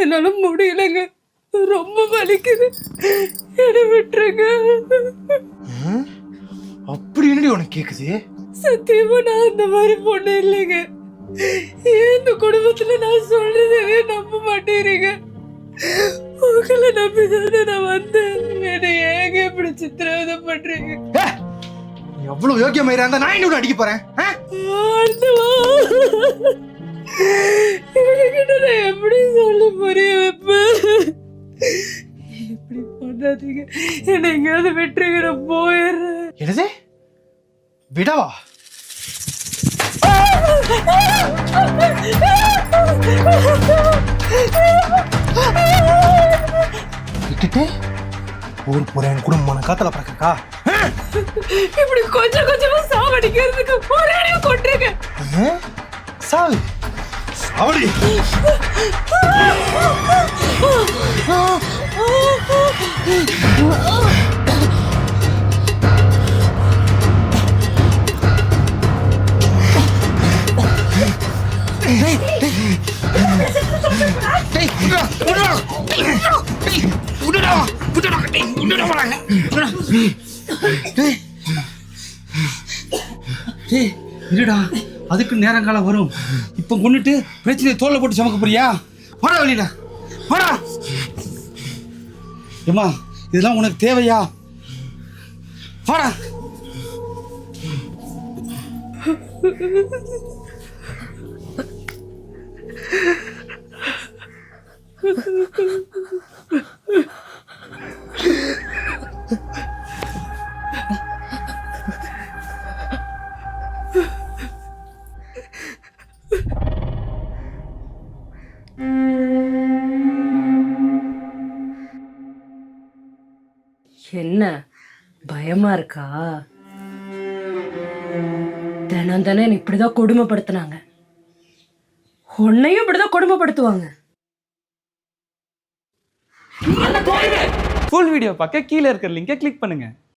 என்னால முடியலங்க, ரொம்ப வலிக்குது, என்னை விட்டுருங்க. அப்படி என்னடி உனக்கு கேக்குது? சத்தியமா நான் அந்த மாதிரி பொண்ணு இல்லைங்க. இந்த குடும்பத்துல நான் சொல்றதவே நம்ப மாட்டேறீங்க. உங்களை நம்பிதானே நான் வந்தேன். என்னை ஏங்க இப்படி சித்திரவதை பண்றீங்க? எவ்வளவு யோக்கியமாயிரா இருந்தா நான் இன்னும் அடிக்க போறேன். இவங்கிட்ட நான் எப்படி சொல்லி புரிய வைப்பேன்? இப்படி பண்ணாதீங்க, என்னை எங்கேயாவது விட்டுருங்க, நான் போயிடுறேன். என்னது விடவா? விட்டுட்டு ஊர் போறேன் குடும்பமான காத்தல பறக்கா. இப்படி கொஞ்சம் கொஞ்சமா சாவடிக்கிறதுக்கு போராடியும் கொண்டிருக்க. சாவு சாவடி. இருடா, அதுக்கு நேரங்காலம் வரும். இப்ப கொண்டுட்டு பிரச்சனையை தோல்ல போட்டு சமக்க போறியா? போடா வெளியில, போடா. ஏமா, இதெல்லாம் உனக்கு தேவையா? போடா. என்ன பயமா இருக்கா? தினம் தினம் இப்படிதான் கொடுமைப்படுத்தினாங்க, உன்னையும் இப்படிதான் கொடுமைப்படுத்துவாங்க. ஃபுல் வீடியோ பார்க்க கீழே இருக்கிற லிங்கை கிளிக் பண்ணுங்க.